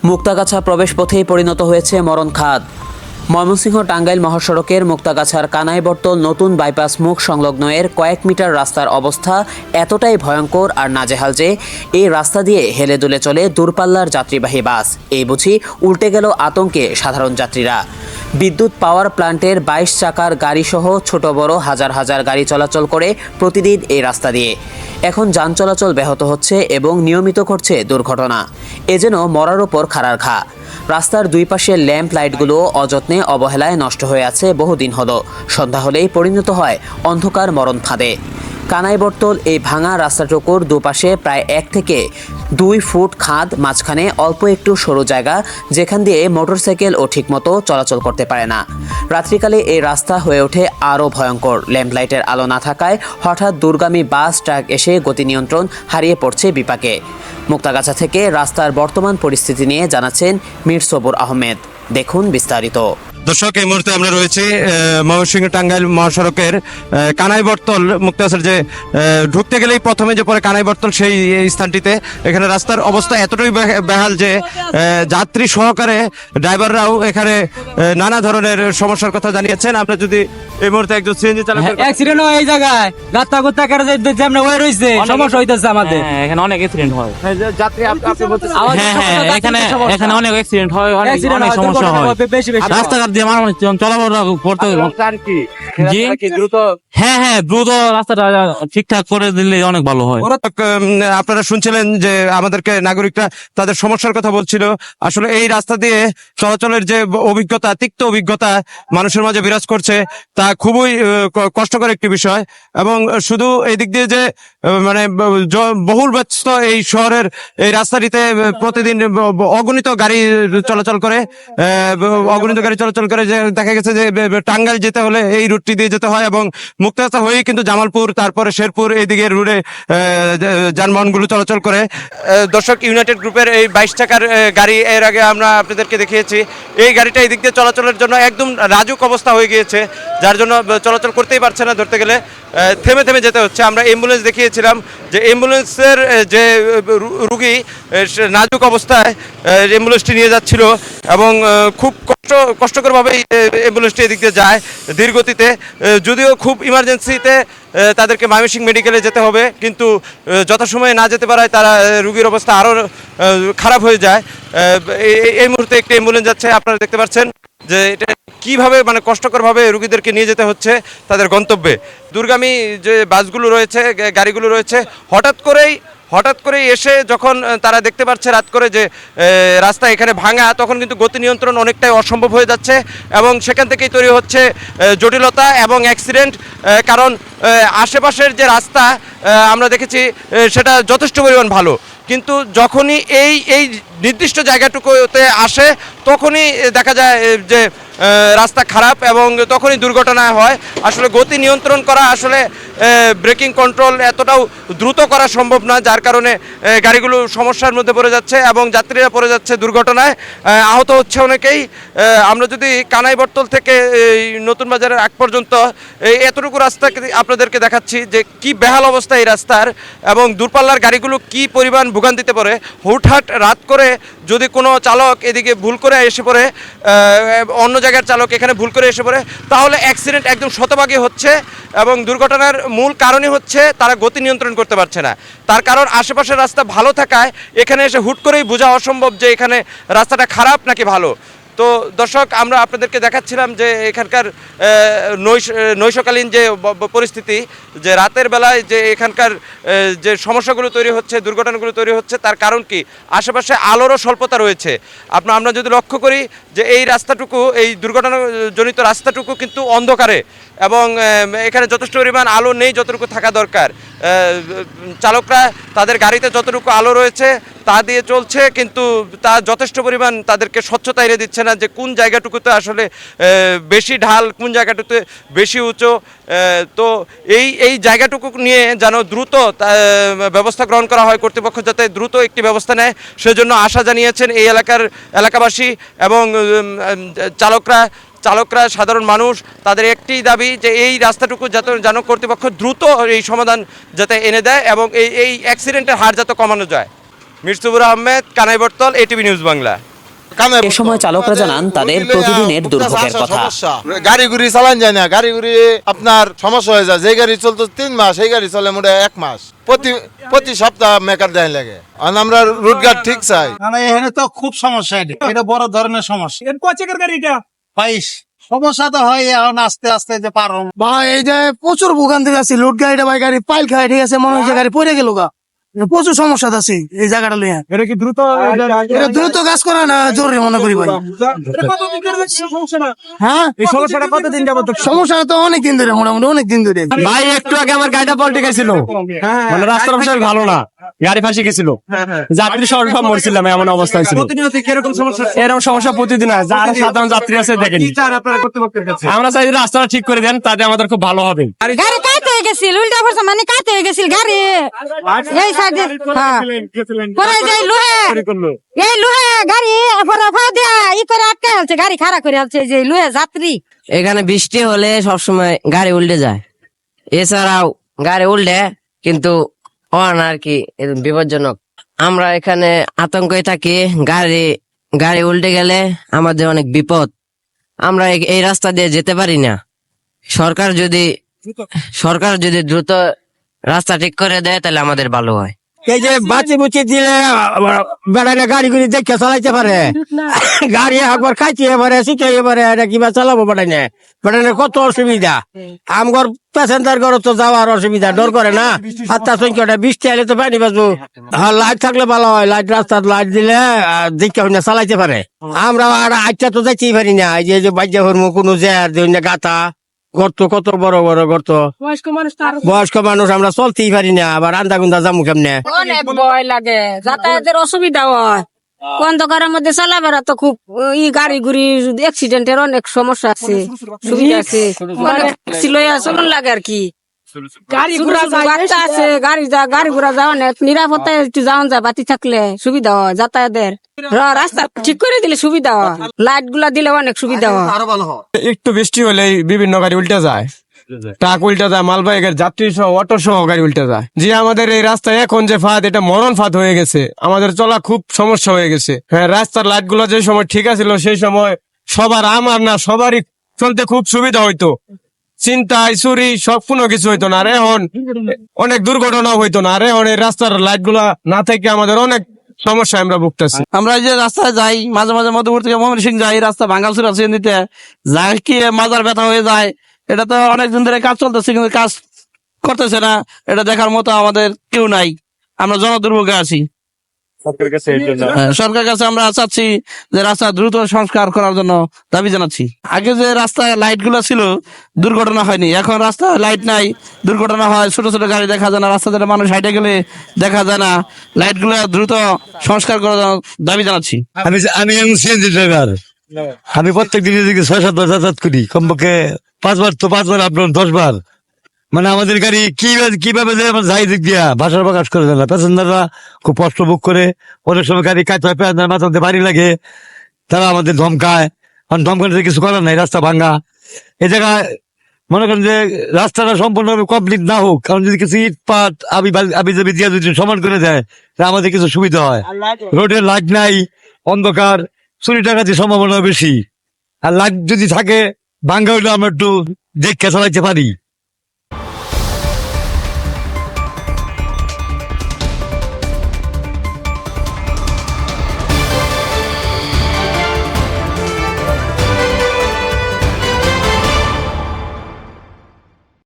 মুক্তাগাছা প্রবেশপথেই পরিণত হয়েছে মরণ খাদ। ময়মনসিংহ টাঙ্গাইল মহাসড়কের মুক্তাগাছার কানাইবর্তল নতুন বাইপাস মুখ সংলগ্ন এর কয়েক মিটার রাস্তার অবস্থা এতটাই ভয়ঙ্কর আর নাজেহাল যে এই রাস্তা দিয়ে হেলে দুলে চলে দূরপাল্লার যাত্রীবাহী বাস। এই বুঝি উল্টে গেল আতঙ্কে সাধারণ যাত্রীরা। বিদ্যুৎ পাওয়ার প্ল্যান্টের ২২ চাকার গাড়িসহ ছোট বড় হাজার হাজার গাড়ি চলাচল করে প্রতিদিন এই রাস্তা দিয়ে। এখন যান চলাচল ব্যাহত হচ্ছে এবং নিয়মিত ঘটছে দুর্ঘটনা। এ যেন মরার ওপর খাড়ার ঘা। রাস্তার দুই পাশের ল্যাম্প লাইটগুলো অযত্নে অবহেলায় নষ্ট হয়ে আছে বহুদিন হলো। সন্ধ্যা হলেই পরিণত হয় অন্ধকার মরণ ফাঁদে। কানাইবর্তল এই ভাঙা রাস্তাটুকুর দুপাশে প্রায় ১ থেকে ২ ফুট খাদ, মাঝখানে অল্প একটু সরু জায়গা যেখান দিয়ে মোটরসাইকেল ও ঠিকমতো চলাচল করতে পারে না। রাত্রিকালে এই রাস্তা হয়ে ওঠে আরও ভয়ঙ্কর। ল্যাম্প লাইটের আলো না থাকায় হঠাৎ দূরগামী বাস ট্রাক এসে গতি নিয়ন্ত্রণ হারিয়ে পড়ছে বিপাকে। মুক্তাগাছা থেকে রাস্তার বর্তমান পরিস্থিতি নিয়ে জানাচ্ছেন মীর সবুর আহমেদ। দেখুন বিস্তারিত। দর্শক, এই মুহূর্তে আমরা রয়েছি ময়মনসিংহ টাঙ্গাইল মহাসড়কের কানাইবর্তল মুক্তাগাছার যে ঢুকতে গেলেই প্রথমে যে পরে কানাইবর্তল সেই স্থানটিতে। এখানে রাস্তার অবস্থা এতটাই বেহাল যে যাত্রী সহকারে ড্রাইভাররাও এখানে নানা ধরনের সমস্যার কথা জানিয়েছেন। আমরা যদি এই মুহূর্তে একজন সিএনজি চালক অ্যাক্সিডেন্ট হয় এই জায়গায় রাস্তা কোথা করে যেমন হয়ে রইছে সমস্যা হইতাছে আমাদের। এখানে অনেক অ্যাক্সিডেন্ট হয়। যাত্রী আপনি বলতেছেন এখানে অনেক অ্যাক্সিডেন্ট হয়, অনেক সমস্যা হয়। রাস্তাঘাট দিয়ে মানুষ চলাফেরা করতে দ্রুত হ্যাঁ দ্রুত রাস্তাটা ঠিকঠাক করে দিলে অনেক ভালো হয়। আপনারা শুনছিলেন যে আমাদেরকে নাগরিকরা তাদের সমস্যার কথা বলছিল। আসলে এই রাস্তা দিয়ে চলাচলের যে অভিজ্ঞতা, তিক্ত অভিজ্ঞতা মানুষের মাঝে বিরাজ করছে তা খুবই কষ্টকর একটি বিষয়। এবং শুধু এই দিক দিয়ে যে মানে বহুল ব্যস্ত এই শহরের এই রাস্তাটিতে প্রতিদিন অগণিত গাড়ি চলাচল করে, যে দেখা গেছে যে টাঙ্গাইল যেতে হলে এই রুটটি দিয়ে যেতে হয় এবং মুক্তাগাছা হয়েই কিন্তু জামালপুর, তারপরে শেরপুর এই দিকের রুটে যানবাহনগুলো চলাচল করে। দর্শক, ইউনাইটেড গ্রুপের এই ২২ চাকার গাড়ি এর আগে আমরা আপনাদেরকে দেখিয়েছি। এই গাড়িটা এই দিক দিয়ে চলাচলের জন্য একদম রাজুক অবস্থা হয়ে গিয়েছে, যার জন্য চলাচল করতেই পারছে না। ধরতে গেলে থেমে থেমে যেতে হচ্ছে। আমরা অ্যাম্বুলেন্স দেখিয়েছিলাম যে অ্যাম্বুলেন্সের যে রুগী নাজুক অবস্থায় অ্যাম্বুলেন্সটি নিয়ে যাচ্ছিল এবং খুব কষ্টকরভাবেই অ্যাম্বুলেন্সটি এদিক দিয়ে যায় ধীর গতিতে। যদিও খুব ইমার্জেন্সিতে তাদেরকে ময়মনসিংহ মেডিকেলে যেতে হবে, কিন্তু যথাসময়ে না যেতে পারায় তারা রুগীর অবস্থা আরও খারাপ হয়ে যায়। এই মুহূর্তে একটি অ্যাম্বুলেন্স যাচ্ছে, আপনারা দেখতে পাচ্ছেন যে এটা কীভাবে মানে কষ্টকরভাবে রুগীদেরকে নিয়ে যেতে হচ্ছে তাদের গন্তব্যে। দূরগামী যে বাসগুলো রয়েছে, গাড়িগুলো রয়েছে, হঠাৎ করেই এসে যখন তারা দেখতে পাচ্ছে রাত করে যে রাস্তা এখানে ভাঙা, তখন কিন্তু গতি নিয়ন্ত্রণ অনেকটাই অসম্ভব হয়ে যাচ্ছে এবং সেখান থেকেই তৈরি হচ্ছে জটিলতা এবং অ্যাক্সিডেন্ট। কারণ আশেপাশের যে রাস্তা আমরা দেখেছি সেটা যথেষ্ট পরিমাণ ভালো, কিন্তু যখনই এই নির্দিষ্ট জায়গাটুকুতে আসে তখনই দেখা যায় যে রাস্তা খারাপ এবং তখনই দুর্ঘটনা হয়। আসলে গতি নিয়ন্ত্রণ করা, আসলে ব্রেকিং কন্ট্রোল এতটাও দ্রুত করা সম্ভব না, যার কারণে গাড়িগুলো সমস্যার মধ্যে পড়ে যাচ্ছে এবং যাত্রীরা পড়ে যাচ্ছে দুর্ঘটনায়, আহত হচ্ছে অনেকেই। আমরা যদি কানাইবর্তল থেকে নতুন বাজারের আগ পর্যন্ত এতটুকু রাস্তা আপনাদেরকে দেখাচ্ছি যে কি বেহাল অবস্থা এই রাস্তার এবং দূরপাল্লার গাড়িগুলো কি পরিমাণ ভোগান্তিতে পড়ে। হুটহাট রাত করে যদি কোনো চালক এদিকে ভুল করে এসে পড়ে, অন্য জায়গার চালক এখানে ভুল করে এসে পড়ে, তাহলে অ্যাক্সিডেন্ট একদম শতভাগই হচ্ছে এবং দুর্ঘটনার মূল কারণই হচ্ছে তারা গতি নিয়ন্ত্রণ করতে পারছে না। তার কারণ আশেপাশের রাস্তা ভালো থাকায় এখানে এসে হুট করেই বোঝা অসম্ভব যে এখানে রাস্তাটা খারাপ নাকি ভালো। তো দর্শক, আমরা আপনাদেরকে দেখাচ্ছিলাম যে এখানকার নৈশকালীন যে পরিস্থিতি, যে রাতের বেলায় যে এখানকার যে সমস্যাগুলো তৈরি হচ্ছে, দুর্ঘটনাগুলো তৈরি হচ্ছে, তার কারণ কি? আশেপাশে আলোরও স্বল্পতা রয়েছে। আমরা যদি লক্ষ্য করি যে এই রাস্তাটুকু, এই দুর্ঘটনাজনিত রাস্তাটুকু কিন্তু অন্ধকারে এবং এখানে যথেষ্ট পরিমাণ আলো নেই যতটুকু থাকা দরকার। চালকরা তাদের গাড়িতে যতটুকু আলো রয়েছে তা দিয়ে চলছে, কিন্তু তা যথেষ্ট পরিমাণ তাদেরকে স্বচ্ছতা এনে দিচ্ছে না যে কোন জায়গাটুকুতে আসলে বেশি ঢাল, কোন জায়গাটুকুতে বেশি উঁচু। তো এই জায়গাটুকু নিয়ে যেন দ্রুত ব্যবস্থা গ্রহণ করা হয়, কর্তৃপক্ষ যাতে দ্রুত একটি ব্যবস্থা নেয় সেজন্য আশা জানিয়েছেন এই এলাকাবাসী এবং চালকরা, সাধারণ মানুষ। তাদের একটি দাবি যে এই রাস্তাটুকু যেন কর্তৃপক্ষ দ্রুত এই সমাধান যাতে এনে দেয় এবং এই অ্যাক্সিডেন্টের হার যাতে কমানো যায়। মীর সবুর আহমেদ, কানাইবর্তল, এটিভি নিউজ বাংলা। এ সময় চালকরা জানান তাদের প্রতিদিনের দুর্ভোগের কথা। গাড়ি গুড়ি চালান যায় না, গাড়ি গুড়ি আপনার সমস্যা হয়ে যায়। যে গাড়ি চলতো 3 মাস, সেই গাড়ি চলে মোটে 1 মাস। প্রতি সপ্তাহ মেকার দেয় লাগে। আর আমরা রুটঘাট ঠিক চাই। মানে এখানে তো খুব সমস্যা, এটা বড় ধরনের সমস্যা। কয় চাকার গাড়ি এটা? 22 সমস্যা তো হয় এখন আস্তে আস্তে যে পারো ভাই এই যে প্রচুর ভোগান্তি আছে, লোড গাড়িটা ভাই গাড়ি পাইল খায়, ঠিক আছে, মনে হচ্ছে গাড়ি পড়ে গেল গা, প্রচুর সমস্যা আছে এই জায়গাটা লইয়া। এটা কি দ্রুত এটা দ্রুত কাজ করে না জরুরি মনে করি ভাই। হ্যাঁ এই সমস্যাটা কতদিন যাবত? সমস্যা তো অনেক দিন ধরে, মোটামুটি অনেক দিন ধরে। ভাই একটু আগে আমার গাড়িটা পল্টে গেছিল, মানে রাস্তার অবস্থা ভালো না, গাড়ি ফাঁসি গেছিল, যাত্রী সব মরছিলাম, এমন অবস্থায় ছিল। প্রতিনিয়ত কিরকম সমস্যা? এরকম সমস্যা প্রতিদিন হয়, যারা সাধারণ যাত্রী আছে দেখেন। কি চান আপনারা কর্তৃপক্ষের কাছে? আমরা চাই যে রাস্তাটা ঠিক করে দেন, তাতে আমাদের খুব ভালো হবে। গাড়ি কাটতে হয়ে গেছিল, উল্টা পড়ছে, মানে কাটতে হয়ে গেছিল গাড়ি এই সাইডে। পরে যে এই লোহে গাড়ি পরে ফা দেয়া ই করে আটকে আছে, গাড়ি খাড়া করে আছে যে লোহে যাত্রী। এখানে বৃষ্টি হলে সবসময় গাড়ি উল্টে যায়, এছাড়াও গাড়ি উল্টে কিন্তু আর কি বিপজ্জনক। আমরা এখানে আতঙ্কে থাকি, গাড়ি উল্টে গেলে আমাদের অনেক বিপদ। আমরা এই রাস্তা দিয়ে যেতে পারি না। সরকার যদি দ্রুত রাস্তা ঠিক করে দেয় তাহলে আমাদের ভালো হয়। এই যে বাঁচি বুচি দিলে বেড়াইলে গাড়ি গুলি দেখে চালাইতে পারে, গাড়ি একবার খাইতে পারে, শিখাইতে পারে, এটা কিবা চালাবো বেড়াইনে। বেড়াইনে কত অসুবিধা, আমগর প্যাসেঞ্জার ঘর তো যাওয়ার অসুবিধা, ডর করে না। হাতটা সংখ্যাটা বৃষ্টি আলে তো পানি বাজবো, লাইট থাকলে ভালো হয়, লাইট রাস্তার লাইট দিলে দেখে চালাইতে পারে। আমরা আর আজটা তো যাইতেই পারি না, এই যে বাজ্যা হরমো কোনো জের গাতা গর্ত, কত বড় বড় গর্ত, বয়স্ক মানুষ আমরা চলতেই পারি না, আবার আন্দা গুন্দা জামু কেমনে। অনেক ভয় লাগে, যাতায়াতের অসুবিধা হয়। অন্ধকারের মধ্যে চলাফেরা তো খুব গাড়ি গুড়ি অ্যাক্সিডেন্টের অনেক সমস্যা আছে, সুবিধা আছে, চলন লাগে আর কি। গাড়ি ঘোড়া বাচ্চা আছে, গাড়ি ঘোড়া যায় অনেক নিরাপত্তায় একটু যাওয়া যায়, বাতি থাকলে সুবিধা হয় যাতায়াতের। রাস্তা ঠিক করে দিলে সুবিধা হয়, লাইট গুলা দিলে অনেক সুবিধা হয়। একটু বৃষ্টি হলে বিভিন্ন গাড়ি উল্টে যায়, ট্রাক উল্টে যায়, মালবাহী যাত্রী সহ অটো সহ গাড়ি উল্টে যায়। যে আমাদের এই রাস্তায় এখন যে ফাঁদ, এটা মরণ ফাঁদ হয়ে গেছে, আমাদের চলা খুব সমস্যা হয়ে গেছে। হ্যাঁ, রাস্তার লাইট গুলো যে সময় ঠিক আছিল, সেই সময় সবার, আমার না সবারই চলতে খুব সুবিধা হইতো, চিন্তায় চুরি সব কোনো কিছু হইতো না। আর এখন অনেক দুর্ঘটনা হইতো না। আর এখন এই রাস্তার লাইট গুলা না থেকে আমাদের অনেক সমস্যা আমরা ভুগতেছি। আমরা এই যে রাস্তায় যাই, মাঝে মাঝে মধ্যপুর থেকে ময়মনসিংহ যাই, রাস্তা ভাঙাচুরা নিতে যাই কি মাজার ব্যথা হয়ে যায়। এটা তো অনেকদিন ধরে কাজ চলতেছে, কিন্তু কাজ করতেছে না, এটা দেখার মতো আমাদের কেউ নাই। আমরা জনদুর্ভোগে আছি। সরকারের কাছে আমরা চাচ্ছি যে রাস্তা দ্রুত সংস্কার করার জন্য দাবি জানাচ্ছি। আগে যে রাস্তায় লাইট গুলো ছিল, দুর্ঘটনা হয়নি, এখন রাস্তায় লাইট নাই, দুর্ঘটনা হয়, ছোট ছোট গাড়ি দেখা যায় না, রাস্তা দিয়ে মানুষ হাইটে গেলে দেখা যায় না। লাইট গুলো দ্রুত সংস্কার করার জন্য দাবি জানাচ্ছি। আমি সিএনজি ড্রাইভার, আমি প্রত্যেক দিন এদিকে 6-7 বার যাতায়াত করি, কমপক্ষে 5 বার তো 5 বার, আপনার 10 বার। মানে আমাদের গাড়ি কিভাবে যাই দিক দিয়া ভাষার প্রকাশ করে দেয় না। প্যাসেঞ্জাররা খুব কষ্ট ভোগ করে, অনেক সময় গাড়ি কাজ হয়, প্যাসেঞ্জার মাথাতে বাড়ি লাগে, তারা আমাদের ধমকায়, ধমকাতে কিছু করার নাই, রাস্তা ভাঙ্গা। এই জায়গায় মনে করেন যে রাস্তাটা সম্পূর্ণভাবে কমপ্লিট না হোক, কারণ যদি কিছু ইট পাট আবি জাবি দিয়া যদি সমান করে দেয়, তাহলে আমাদের কিছু সুবিধা হয়। রোডের লাইট নাই, অন্ধকার, চুরি ডাকাতির সম্ভাবনা বেশি। আর লাইট যদি থাকে, ভাঙ্গা হইলে আমরা একটু দেখে চালাইতে পারি।